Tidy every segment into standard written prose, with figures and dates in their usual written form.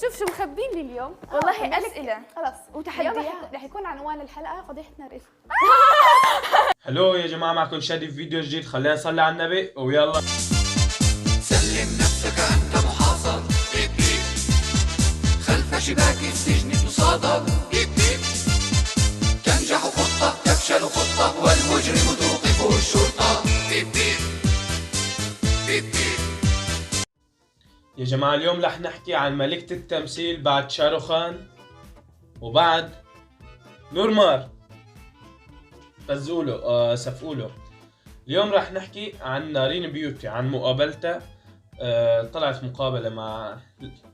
شوف شو مخبين لي اليوم. والله أسئلة خلاص وتحديات. رح يكون عنوان الحلقة فضيحة نار إلي. هلو يا جماعة، معكم شادي في فيديو جديد. خلينا نصلي على النبي ويلا. سلم نفسك أنت محاصر. بيب بيب خلف شباك السجن تصادر. بيب بيب تنجح خطة تفشل خطة والمجرم توقفه الشرطة. بيب بيب بيب بيب. يا جماعة اليوم رح نحكي عن ملكة التمثيل بعد شاروخان وبعد نورمار فزولو سفولو. اليوم رح نحكي عن نارين بيوتي، عن مقابلتها. طلعت مقابلة مع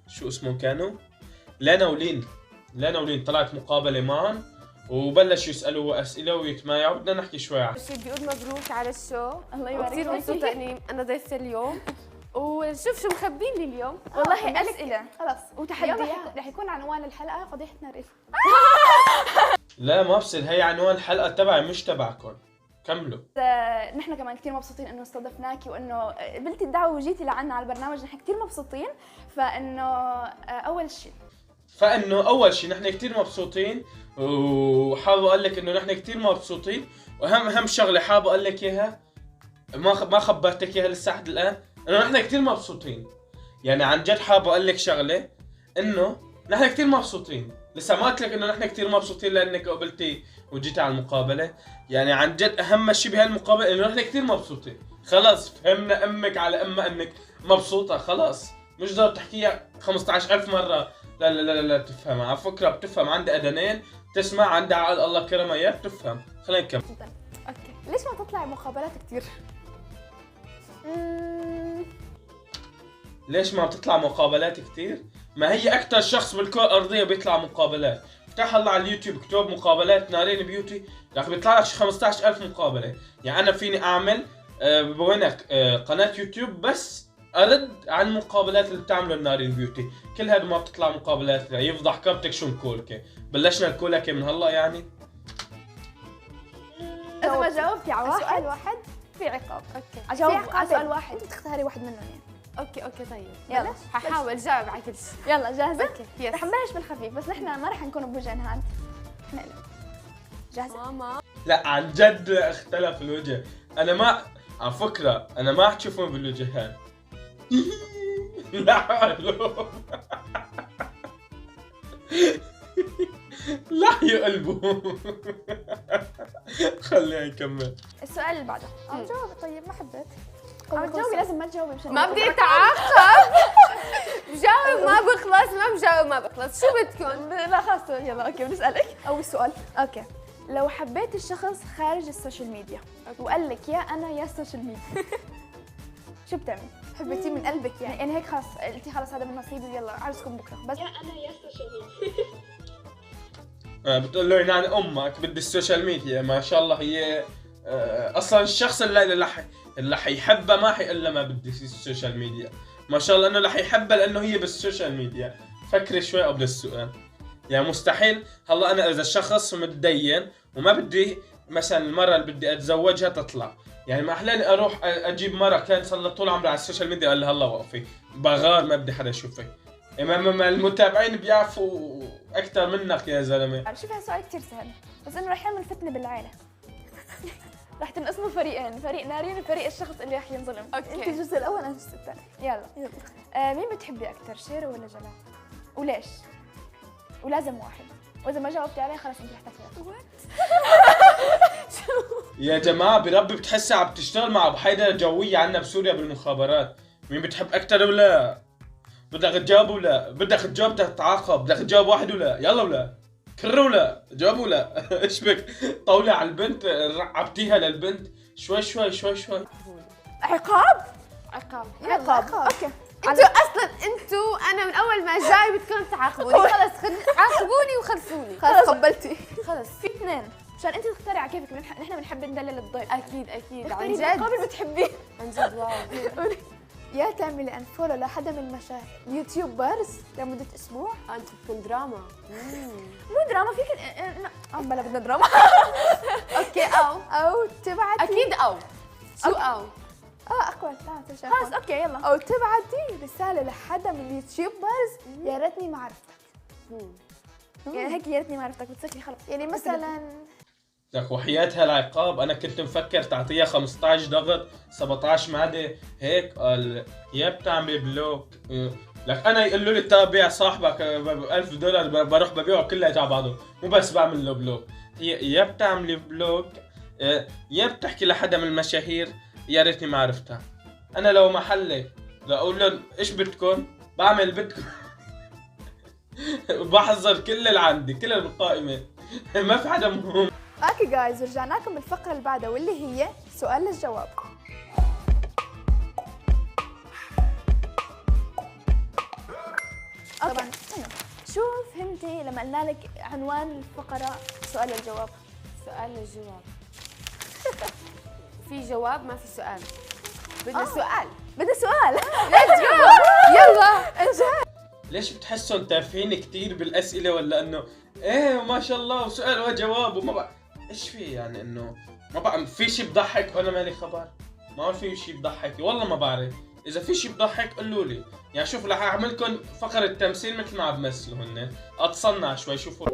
شو اسمه كانوا؟ لانا ولين طلعت مقابلة معهم وبلشوا يسألوا أسئلة ويتمايعوا. بدنا نحكي شوي عنه. بيقول مبروك على الشو. الله يبارك كثير فيك. مبسوطة إني أنا ضيفة اليوم. وشوف شو مخبين لي اليوم. والله أسئلة خلاص وتحديات. رح يكون عنوان الحلقة فضيحة نار إلي. لا ما بصير، هي عنوان الحلقة تبعي مش تبعكم. كملوا. نحن كمان كثير مبسوطين انه استضفناكي وانه قبلتي الدعوه وجيتي لعنا على البرنامج. نحن كثير مبسوطين. فانه اول شيء نحن كتير مبسوطين، وحابب اقول لك انه نحن كتير مبسوطين. واهم شغله حابب اقول لك اياها، ما خبرتك اياها لسه لحد الان، انه نحن كتير مبسوطين. يعني عن جد حابب اقول لك شغله، انه نحن كتير مبسوطين. لسه ما قلت لك انه نحن كتير مبسوطين لانك قبلتي وجيتي على المقابله. يعني عن جد اهم شيء بهالمقابله انه نحن كتير مبسوطين. خلاص فهمنا امك على امها انك مبسوطه. خلاص مش ضروري تحكيها 15,000 مره. لا تفهمها. على فكره بتفهم، عندها اذنين تسمع، عندها عقل الله كرمها اياه بتفهم. خلينا نكمل. اوكي. ليش ما تطلعي مقابلات كثير؟ ليش ما بتطلع مقابلات كتير؟ ما هي اكثر شخص بالكره الارضيه بيطلع مقابلات. افتح هلا على اليوتيوب اكتب مقابلات نارين بيوتي، رح بيطلع لك 15,000 مقابله. يعني انا فيني اعمل بوينك قناه يوتيوب بس ارد عن المقابلات اللي بتعمله النارين بيوتي. كل هذا ما بتطلع مقابلات يفضح كبتك شو مكولكه. بلشنا الكولكه من هلا يعني. اذا ما جاوبتي على سؤال واحد في عقاب. اوكي. اجاوب على سؤال واحد تختاري واحد منهم يعني. اوكي طيب. يلا ححاول جاوب على كل شيء. يلا جاهزه؟ اوكي يس. رح نبلش بالخفيف بس نحن ما رح نكون بوجه نهاد. نحن جاهزه؟ ماما لا عن جد اختلف الوجه. انا ما على فكره انا ما رح تشوفهم بالوجهان. لا حلو. لا يقلبوا. خلينا نكمل. السؤال اللي بعده. عم جاوبي. طيب ما حبيت. عم تجاوبي لازم ما تجاوبي مشان ما بدي اتعاقب. بجاوب ما بخلص، ما بجاوب ما بخلص. شو بدكم؟ لا خلص يلا اوكي بنسألك أول سؤال. اوكي. لو حبيت الشخص خارج السوشيال ميديا وقال لك يا انا يا السوشيال ميديا شو بتعملي؟ حبيتيه من قلبك يعني هيك خلص قلتي خلص هذا من نصيبي ويلا عرسكم بكره بس يا انا يا السوشيال ميديا. بتقول له يعني امك بدي السوشيال ميديا. ما شاء الله هي اصلا الشخص اللي حيحبها ما حيقول لها ما بدي السوشيال ميديا. ما شاء الله انه رح يحبها لانه هي بالسوشيال ميديا. فكري شوي قبل السؤال. يعني مستحيل هلا انا اذا الشخص متدين وما بدي مثلا المره اللي بدي اتزوجها تطلع، يعني ما احلاني اروح اجيب مره كان صار طول عمرها على السوشيال ميديا قال لها هلا وقفي بغار ما بدي حدا يشوفك. ما المتابعين بيعرفوا اكثر منك يا زلمه. شوف هالسؤال كثير سهل بس انه رح يعمل فتنه بالعائله. رح تنقسموا فريقين، فريق نارين وفريق الشخص اللي رح ينظلم. اوكي. انت الجزء الاول انا الجزء الثاني. يلا مين بتحبي اكثر شيرو ولا جلال؟ وليش؟ ولازم واحد واذا ما جاوبتي عليه خلص انت رح تاكلي. يا جماعه بربي بتحسها عم تشتغل مع بحيدة جويه عنا بسوريا بالمخابرات. مين بتحب اكثر ولا بدك تجاوب ولا بدك تجاوب بدك تتعاقب بدك تجاوب واحد ولا يلا ولا كر ولا جاوب ولا ايش بك طولي على البنت رعبتيها للبنت شوي. عقاب اوكي. انتوا انا من اول ما جاي بدكم تعاقبوني. خلص عاقبوني وخلصوني. خلص قبلتي. خلص في اثنين مشان انت تختاري على كيفك. نحن بنحب ندلل الضيف. اكيد عن اختاري جد المقابل بتحبيه. عن جد واو. يا تعملي انفولو لحدا من المشاهير يوتيوبرز لمده اسبوع. انت بتكون دراما. مو دراما فيك بلا بدنا دراما. اوكي او تبعتي اكيد او شو او اقوى. خلاص اوكي يلا. او تبعتي رساله لحدا من اليوتيوبرز يا ريتني ما عرفتك. يعني هيك يا ريتني ما عرفتك بتصير خلص. يعني مثلا لك وحياتها العقاب انا كنت مفكر تعطيها 15 ضغط 17 معده هيك قال يا بتعمل بلوك. لك انا يقولوا لي تابع صاحبك $1000 بروح ببيعه كله تبع بعضه مو بس بعمل له بلوك. هي يا بتعملي بلوك يا بتحكي لحدا من المشاهير يا ريتني ما عرفتها. انا لو محلك لو اقول لهم ايش بدكم بعمل بدكم بحذر كل اللي عندي كل اللي بالقائمه ما في حدا مهم. اوكي جايز رجعنا لكم بالفقره اللي بعدها واللي هي سؤال للجواب. طبعا شو فهمتي لما قلنا لك عنوان الفقره سؤال للجواب؟ سؤال للجواب. في جواب ما في سؤال. بدنا سؤال. بدنا سؤال. ليتس جو. يلا. ليش بتحسوا تافهين كتير بالاسئله ولا انه ايه ما شاء الله وسؤال وجواب وما بقى ايش في يعني انه ما بقى في شيء بضحك وانا مالي خبر؟ ما في شيء بضحك والله ما بعرف. اذا في شيء بضحك قولوا لي. يعني شوف رح اعملكم فقره تمثيل مثل ما عم بمثلوا هن اتصنع شوي. شوفوا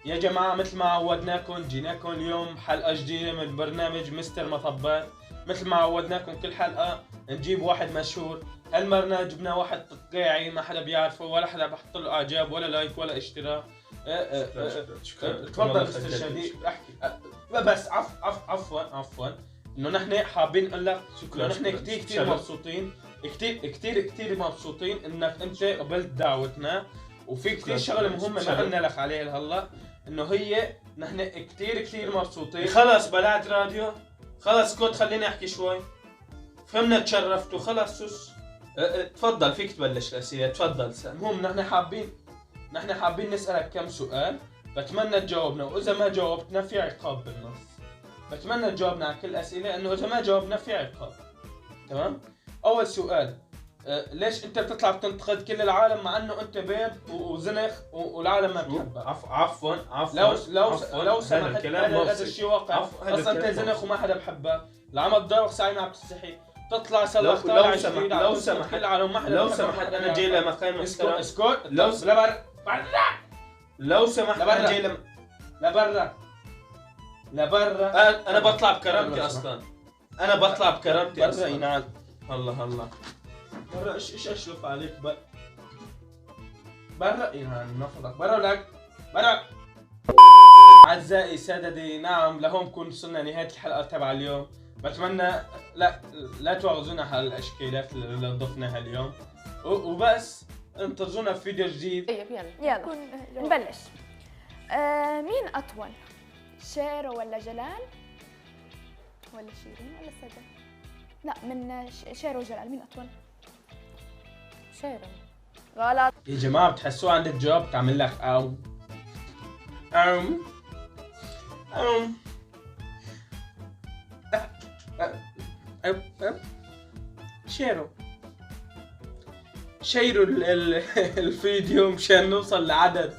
يا جماعه مثل ما عودناكم جيناكم اليوم حلقه جديده من برنامج مستر مطبات. مثل ما عودناكم كل حلقه نجيب واحد مشهور. هالمرة جبنا واحد تقاعي ما حدا بيعرفه ولا حدا بحط له اعجاب ولا لايك ولا اشتراك. تفضل استاذ شادي احكي. بس عفوا انه نحن حابين نقول لك انه نحن كثير مبسوطين كثير مبسوطين انك انت قبلت دعوتنا. وفي كثير شغله مهمه ما قلنا لك عليها لهلا انه هي نحن كثير مبسوطين. خلص بلعت راديو خلص كنت خليني احكي شوي. فهمنا تشرفتوا خلص سوس. تفضل فيك تبلش الاسئله تفضل. المهم نحن حابين نسالك كم سؤال بتمنى تجاوبنا واذا ما جاوبتنا في عقاب بالنص. بتمنى تجاوبنا على كل الاسئله انه اذا ما جاوبنا في عقاب. تمام. اول سؤال ليش انت بتطلع بتنتقد كل العالم مع انه انت بيض وزنخ والعالم ما بتحبك؟ عفوا لو سمحت هذا الشيء واقع. اصلا انت زنخ وما حدا بحبك. العمل ضرب ساعه ما عم تستحي تطلع صلخ طالع جديد. لو سمحت كل العالم ما حدا لو سمحت انا جاي لمكان محترم. اسكت لو سمحت انا جاي لبرا. انا بطلع بكرامتي اصلا. انا بطلع بكرامتي برا ينعاد. الله برا ايش اشلف عليك برا ينعاد نفضك برا لك برا. اعزائي سادتي نعم لهون كون وصلنا نهايه الحلقه تبع اليوم. بتمنى لا تواخذونا على الاشكالات اللي ضفناها اليوم وبس. انتظرونا في فيديو جديد. طيب يلا نبلش. مين اطول؟ شيرو ولا جلال ولا شيرين ولا سدى؟ لا من شيرو وجلال مين اطول؟ شيرو. غلط يا جماعه بتحسوها عند الجواب تعمل لك او شيروا الفيديو مشان نوصل لعدد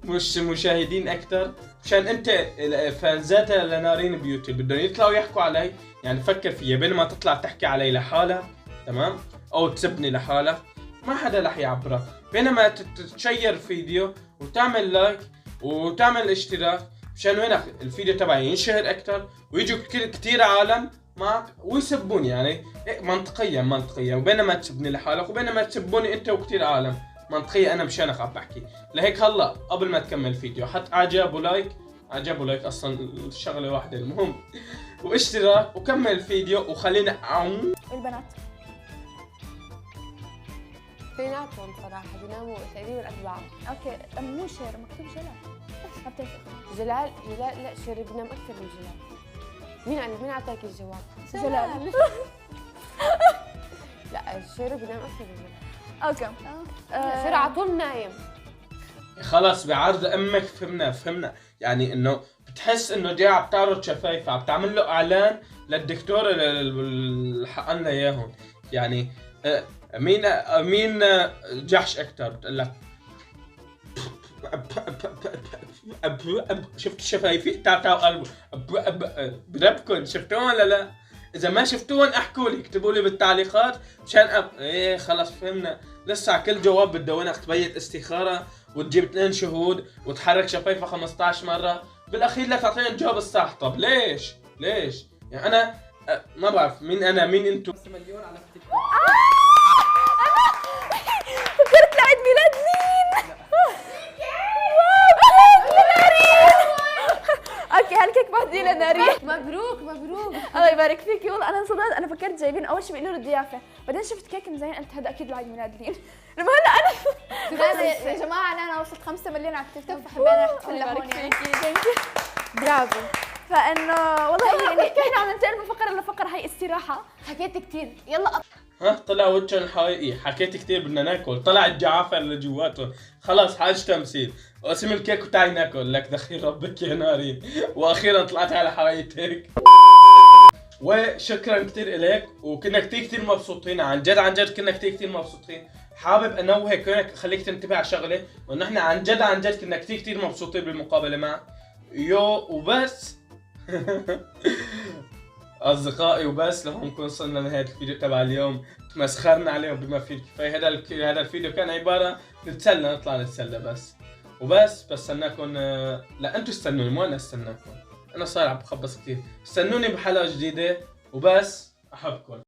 مش مشاهدين اكثر مشان انت فانزاتها لنارين بيوتيوب بدهم يطلعوا يحكوا علي. يعني فكر فيها بينما تطلع تحكي علي لحالك تمام او تسبني لحالك ما حدا رح يعبرك. بينما تشير فيديو وتعمل لايك وتعمل اشتراك مشان وينك الفيديو تبعي ينشهر اكثر ويجوا كثير عالم معك ويسبوني. يعني منطقيا وبينما تسبني لحالك وبينما تسبوني انت وكثير عالم منطقيا. انا مشانك عم بحكي. لهيك هلا قبل ما تكمل الفيديو حط اعجاب ولايك اصلا شغله واحده المهم واشتراك وكمل الفيديو وخلينا البنات بيناتهم صراحه بيناموا تقريبا قد بعض. اوكي مو شير مكتوب جلال ما بتفرق. جلال لا شيري بينام اكثر من جلال. مين اعطاك الجواب؟ جلال. لا شيري بينام اكثر من جلال. اوكي شيري على طول نايم. خلاص بعرض امك فهمنا. يعني انه بتحس انه دي عم تعرض شفايفها عم تعمل له اعلان للدكتور اللي حقنا اياهم. يعني مين جحش اكثر بتقول لك شفت شفايفي تعال قلبه بربكن شفتوهم ولا لا؟ اذا ما شفتوهم احكوا لي، اكتبوا لي بالتعليقات مشان ايه خلص فهمنا. لسه على كل جواب بدها وينك تبيت استخاره وتجيب 2 شهود وتحرك شفايفها 15 مره، بالاخير لا تعطينا الجواب الصح. طب ليش؟ ليش؟ يعني انا ما بعرف مين انا مين انتم. مليون على تيك توك. فكرت لعيد ميلاد مين؟ اوكي هالكيك بهدي لنارين. مبروك مبروك. الله يبارك فيكي. والله انا انصدمت، انا فكرت جايبين اول شيء بيقولوا له الضيافه، بعدين شفت كيك مزين قلت هذا اكيد لعيد ميلاد لين. لما هلا انا يا جماعه انا وصلت 5 مليون على التيك توك، فحبينا نحتفل لهون يعني. برافو. فانه والله يعني احنا عم ننتقل من فقره لفقره، هي استراحه. حكيت كثير، يلا ها طلع وجهن الحقيقي، حكيت كثير بدنا ناكل، طلع الجعافر اللي جواته، خلاص حاج تمثيل، واسم الكيك وتعي ناكل، لك دخيل ربك يا ناري، واخيرا طلعت على حقيقتك. وشكرا كثير إليك، وكنا كثير مبسوطين، عن جد كنا كثير مبسوطين. حابب انوهك هيك خليك تنتبه على شغله، وانه احنا عن جد كنا كثير مبسوطين بالمقابله معك. وبس اصدقائي وبس لهون نكون وصلنا لنهايه الفيديو تبع اليوم. تمسخرنا عليهم بما فيه الكفايه. هذا الفيديو كان عباره نتسلى، نطلع نتسلى بس وبس. بستناكم. لا انتوا استنوني مو انا استناكم، انا صار عم بخبص كثير. استنوني بحلقه جديده وبس. احبكم.